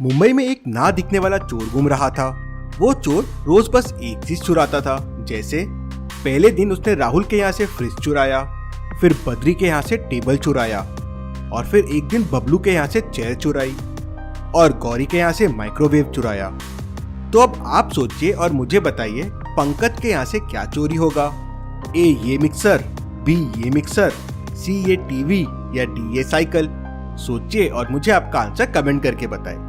मुंबई में एक ना दिखने वाला चोर घूम रहा था। वो चोर रोज बस एक चीज चुराता था। जैसे पहले दिन उसने राहुल के यहाँ से फ्रिज चुराया, फिर बद्री के यहाँ से टेबल चुराया, और फिर एक दिन बबलू के यहाँ से चेयर चुराई, और गौरी के यहाँ से माइक्रोवेव चुराया। तो अब आप सोचिए और मुझे बताइए पंकज के यहाँ से क्या चोरी होगा। ए ये मिक्सर, बी ये मिक्सर, सी ये टीवी, या डी ये साइकिल। सोचिए और मुझे आपका आंसर कमेंट करके बताएं।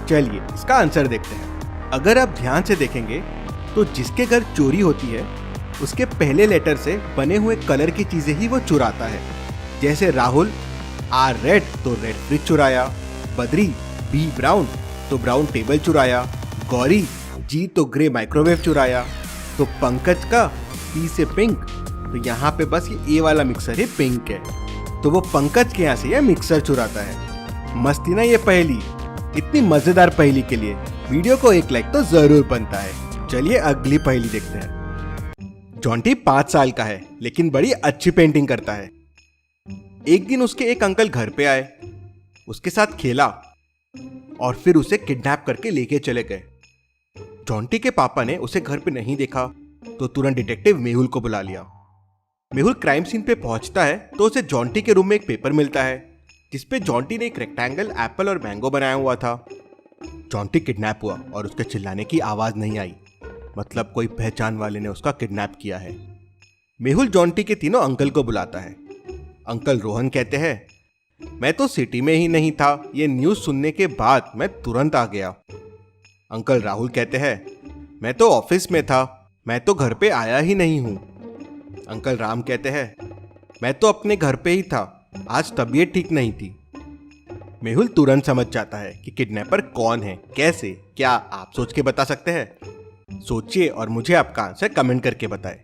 चलिए इसका आंसर देखते हैं। अगर आप ध्यान से देखेंगे तो जिसके घर चोरी होती है उसके पहले लेटर से बने हुए कलर की चीजें ही वो चुराता है। जैसे राहुल आर रेड तो रेड फ्रिज चुराया, बद्री बी ब्राउन तो ब्राउन टेबल चुराया, गौरी जी तो ग्रे माइक्रोवेव चुराया, तो पंकज का पी से पिंक, तो यहाँ पे बस ये ए वाला मिक्सर ही पिंक है, तो वो पंकज के यहाँ से यह मिक्सर चुराता है। मस्ती ना ये पहेली। इतनी मजेदार पहेली के लिए वीडियो को एक लाइक तो जरूर बनता है। चलिए अगली पहेली देखते हैं। जॉन्टी 5 साल का है लेकिन बड़ी अच्छी पेंटिंग करता है। एक दिन उसके एक अंकल घर पे आए, उसके साथ खेला और फिर उसे किडनैप करके लेके चले गए। जॉन्टी के पापा ने उसे घर पे नहीं देखा तो तुरंत डिटेक्टिव मेहुल को बुला लिया। मेहुल क्राइम सीन पे पहुंचता है तो उसे जॉन्टी के रूम में एक पेपर मिलता है जिसपे जॉन्टी ने एक रेक्टेंगल, एप्पल और मैंगो बनाया हुआ था। जॉन्टी किडनैप हुआ और उसके चिल्लाने की आवाज नहीं आई, मतलब कोई पहचान वाले ने उसका किडनैप किया है। मेहुल जॉन्टी के तीनों अंकल को बुलाता है। अंकल रोहन कहते हैं, मैं तो सिटी में ही नहीं था, ये न्यूज सुनने के बाद मैं तुरंत आ गया। अंकल राहुल कहते हैं, मैं तो ऑफिस में था, मैं तो घर पे आया ही नहीं हूँ। अंकल राम कहते हैं, मैं तो अपने घर पे ही था, आज तबीयत ठीक नहीं थी। मेहुल तुरंत समझ जाता है कि किडनैपर कौन है, कैसे, क्या आप सोच के बता सकते हैं? सोचिए और मुझे आपका आंसर कमेंट करके बताएं।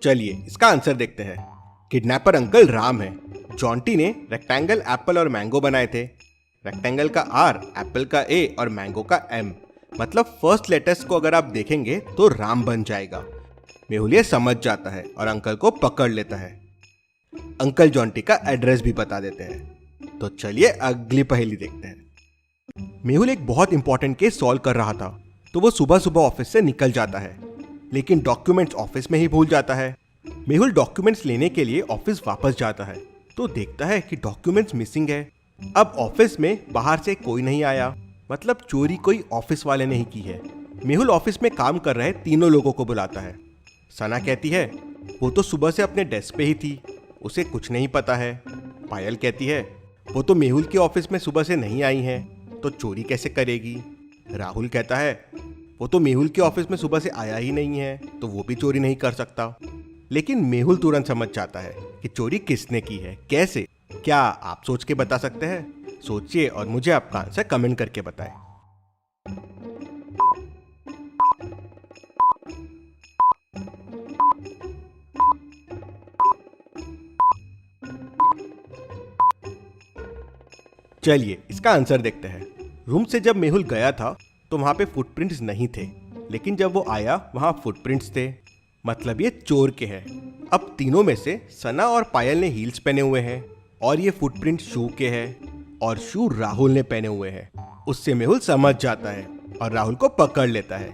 चलिए इसका आंसर देखते हैं। किडनैपर अंकल राम है। जॉन्टी ने रेक्टेंगल, एप्पल और मैंगो बनाए थे। रेक्टेंगल का आर, एप्पल का ए और मैंगो का एम, मतलब फर्स्ट लेटर्स को अगर आप देखेंगे तो राम बन जाएगा। मेहुल ये समझ जाता है और अंकल को पकड़ लेता है। अंकल जॉन्टी का एड्रेस भी बता देते हैं। तो चलिए अगली पहेली देखते हैं। मेहुल एक बहुत इंपॉर्टेंट केस सॉल्व कर रहा था तो वो सुबह सुबह ऑफिस से निकल जाता है, लेकिन डॉक्यूमेंट्स ऑफिस में ही भूल जाता है। मेहुल डॉक्यूमेंट्स लेने के लिए ऑफिस वापस जाता है तो देखता है कि डॉक्यूमेंट्स मिसिंग है। अब ऑफिस में बाहर से कोई नहीं आया, मतलब चोरी कोई ऑफिस वाले ने ही की है। मेहुल ऑफिस में काम कर रहे तीनों लोगों को बुलाता है। सना कहती है, वो तो सुबह से अपने डेस्क पे ही थी, उसे कुछ नहीं पता है। पायल कहती है, वो तो मेहुल के ऑफिस में सुबह से नहीं आई है तो चोरी कैसे करेगी। राहुल कहता है, वो तो मेहुल के ऑफिस में सुबह से आया ही नहीं है तो वो भी चोरी नहीं कर सकता। लेकिन मेहुल तुरंत समझ जाता है कि चोरी किसने की है, कैसे, क्या आप सोच के बता सकते हैं? सोचिए और मुझे आपका आंसर कमेंट करके बताएं। चलिए इसका आंसर देखते हैं। रूम से जब मेहुल गया था तो वहां पे फुटप्रिंट्स नहीं थे, लेकिन जब वो आया वहां फुटप्रिंट्स थे, मतलब ये चोर के हैं। अब तीनों में से सना और पायल ने हील्स पहने हुए हैं और ये फुटप्रिंट शू के हैं, और शू राहुल ने पहने हुए हैं। उससे मेहुल समझ जाता है और राहुल को पकड़ लेता है।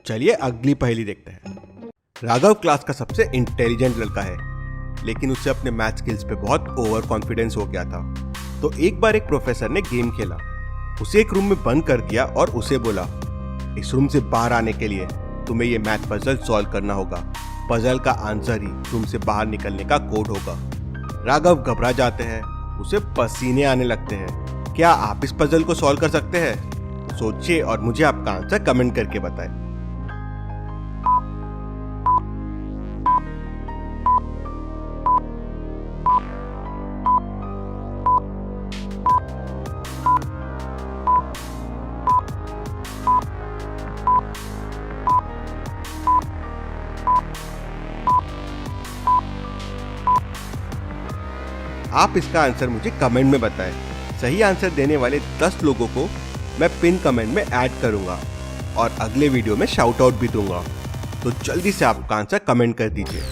चलिए अगली पहेली देखते हैं। राघव क्लास का सबसे इंटेलिजेंट लड़का है, लेकिन उससे अपने मैथ स्किल्स पे बहुत ओवर कॉन्फिडेंस हो गया था। तो एक बार एक प्रोफेसर ने गेम खेला, उसे एक रूम में बंद कर दिया और उसे बोला, इस रूम से बाहर आने के लिए तुम्हें ये मैथ पजल सॉल्व करना होगा। पजल का आंसर ही रूम से बाहर निकलने का कोड होगा। राघव घबरा जाते हैं, उसे पसीने आने लगते हैं। क्या आप इस पजल को सॉल्व कर सकते हैं? सोचिए और मुझे आपका आंसर कमेंट करके बताएं। आप इसका आंसर मुझे कमेंट में बताएं। सही आंसर देने वाले 10 लोगों को मैं पिन कमेंट में ऐड करूंगा और अगले वीडियो में शाउट आउट भी दूंगा। तो जल्दी से आपका आंसर कमेंट कर दीजिए।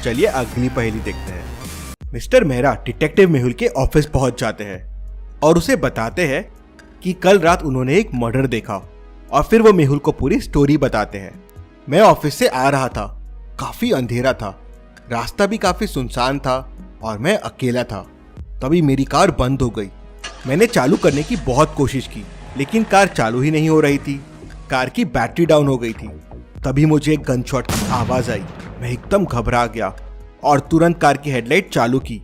चलिए अगली पहेली देखते हैं। मिस्टर मेहरा डिटेक्टिव मेहुल के ऑफिस पहुंच जाते हैं और उसे बताते हैं कि कल रात उन्होंने एक मर्डर देखा और फिर वो मेहुल को पूरी स्टोरी बताते हैं। मैं ऑफिस से आ रहा था, काफी अंधेरा था, रास्ता भी काफी सुनसान था और मैं अकेला था। तभी मेरी कार बंद हो गई। मैंने चालू करने की बहुत कोशिश की लेकिन कार चालू ही नहीं हो रही थी। कार की बैटरी डाउन हो गई थी। तभी मुझे एक गन शॉट की आवाज आई। मैं एकदम घबरा गया और तुरंत कार की हेडलाइट चालू की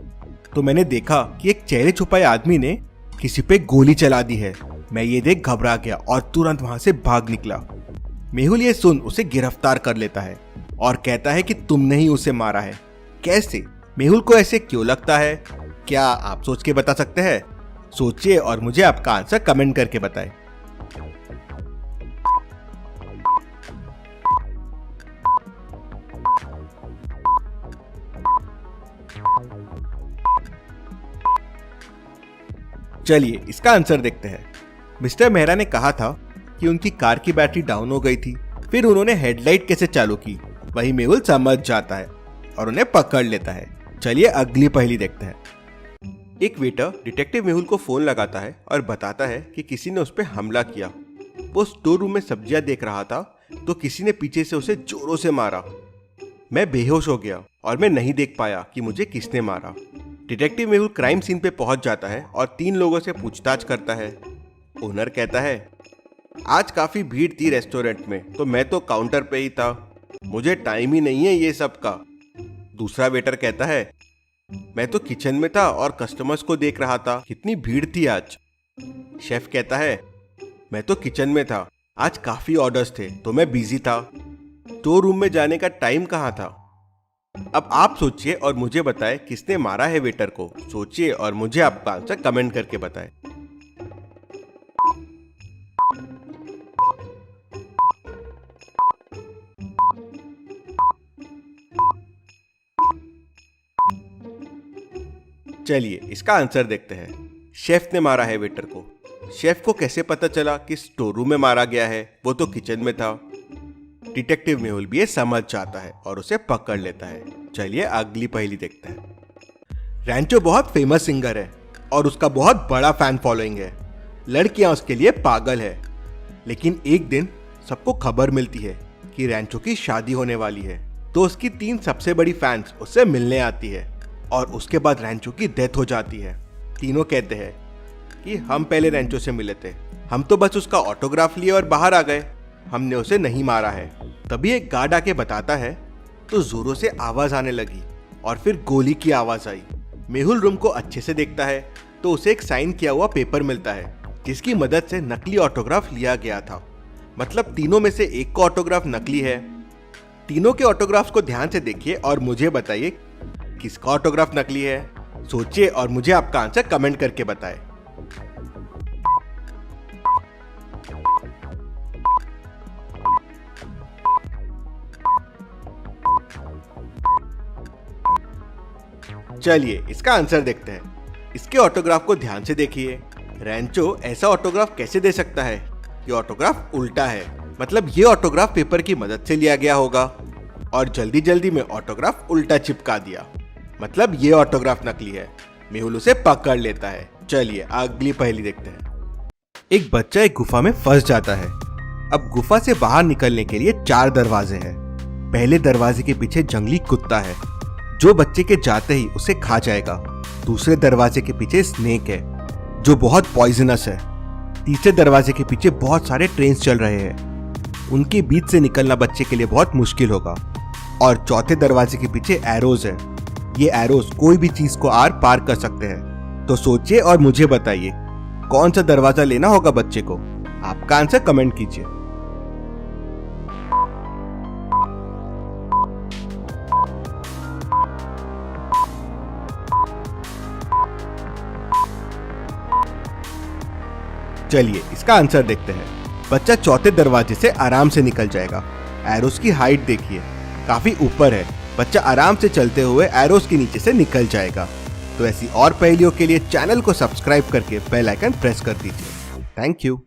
तो मैंने देखा कि एक चेहरे छुपाए आदमी ने किसी पे गोली चला दी है। मैं ये देख घबरा गया और तुरंत वहां से भाग निकला। मेहुल ये सुन उसे गिरफ्तार कर लेता है और कहता है कि तुमने ही उसे मारा है। कैसे? मेहुल को ऐसे क्यों लगता है? क्या आप सोच के बता सकते हैं? सोचिए और मुझे आपका आंसर कमेंट करके बताएं। चलिए इसका आंसर देखते हैं। मिस्टर मेहरा ने कहा था कि उनकी कार की बैटरी डाउन हो गई थी, फिर उन्होंने हेडलाइट कैसे चालू की वही मेहुल समझ जाता है और उन्हें पकड़ लेता है। चलिए अगली पहेली देखते हैं। एक वेटर डिटेक्टिव मेहुल को फोन लगाता है और बताता है कि किसी ने उस पर हमला किया। वो स्टोर रूम में सब्जियां देख रहा था तो किसी ने पीछे से उसे जोरों से मारा। मैं बेहोश हो गया और मैं नहीं देख पाया कि मुझे किसने मारा। डिटेक्टिव मेहुल क्राइम सीन पे पहुंच जाता है और 3 लोगों से पूछताछ करता है। ओनर कहता है, आज काफी भीड़ थी रेस्टोरेंट में तो मैं तो काउंटर पे ही था, मुझे टाइम ही नहीं है ये सब का। दूसरा वेटर कहता है, मैं तो किचन में था और कस्टमर्स को देख रहा था, कितनी भीड़ थी आज। शेफ कहता है, मैं तो किचन में था, आज काफी ऑर्डर्स थे तो मैं बिजी था, तो रूम में जाने का टाइम कहाँ था। अब आप सोचिए और मुझे बताएं किसने मारा है वेटर को। सोचिए और मुझे आपका आंसर कमेंट करके बताएं। चलिए इसका आंसर देखते हैं। शेफ ने मारा है वेटर को। शेफ को कैसे पता चला कि स्टोर रूम में मारा गया है? वो तो किचन में था। डिटेक्टिव मेहुल भी ये समझ जाता है और उसे पकड़ लेता है। चलिए अगली पहेली देखते हैं। रैंचो बहुत फेमस सिंगर है और उसका बहुत बड़ा फैन फॉलोइंग है। लड़कियां उसके लिए पागल है। लेकिन एक दिन सबको खबर मिलती है कि रैंचो की शादी होने वाली है तो उसकी 3 सबसे बड़ी फैंस उससे मिलने आती है और उसके बाद रैंचो की डेथ हो जाती है। तीनों कहते हैं कि हम पहले रैंचो से मिले थे, हम तो बस उसका ऑटोग्राफ लिए और बाहर आ गए, हमने उसे नहीं मारा है। तभी एक गार्ड आके बताता है तो जोरों से आवाज आने लगी और फिर गोली की आवाज आई। मेहुल रूम को अच्छे से देखता है तो उसे एक साइन किया हुआ पेपर मिलता है जिसकी मदद से नकली ऑटोग्राफ लिया गया था। मतलब तीनों में से एक का ऑटोग्राफ नकली है। तीनों के ऑटोग्राफ्स को ध्यान से देखिए और मुझे बताइए किसका ऑटोग्राफ नकली है। सोचिए और मुझे आपका आंसर कमेंट करके बताएं। चलिए इसका आंसर देखते हैं। इसके ऑटोग्राफ को ध्यान से देखिए। रैंचो ऐसा ऑटोग्राफ कैसे दे सकता है? ये ऑटोग्राफ उल्टा है, मतलब ये ऑटोग्राफ पेपर की मदद से लिया गया होगा और जल्दी जल्दी में ऑटोग्राफ उल्टा चिपका दिया, मतलब ये ऑटोग्राफ नकली है। मेहुल उसे पकड़ लेता है। चलिए अगली पहेली देखते हैं। एक बच्चा एक गुफा में फंस जाता है। अब गुफा से बाहर निकलने के लिए 4 दरवाजे हैं। पहले दरवाजे के पीछे जंगली कुत्ता है जो बच्चे के जाते ही उसे खा जाएगा। दूसरे दरवाजे के पीछे स्नेक है जो बहुत पॉइजनस है। तीसरे दरवाजे के पीछे बहुत सारे ट्रेन्स चल रहे हैं, उनके बीच से निकलना बच्चे के लिए बहुत मुश्किल होगा। और चौथे दरवाजे के पीछे एरोज है। ये एरोज कोई भी चीज को आर पार कर सकते हैं। तो सोचिए और मुझे बताइए कौन सा दरवाजा लेना होगा बच्चे को। आपका आंसर कमेंट कीजिए। चलिए इसका आंसर देखते हैं। बच्चा चौथे दरवाजे से आराम से निकल जाएगा। एरोस की हाइट देखिए, काफी ऊपर है। बच्चा आराम से चलते हुए एरोस के नीचे से निकल जाएगा। तो ऐसी और पहेलियों के लिए चैनल को सब्सक्राइब करके बेल आइकन प्रेस कर दीजिए। Thank you.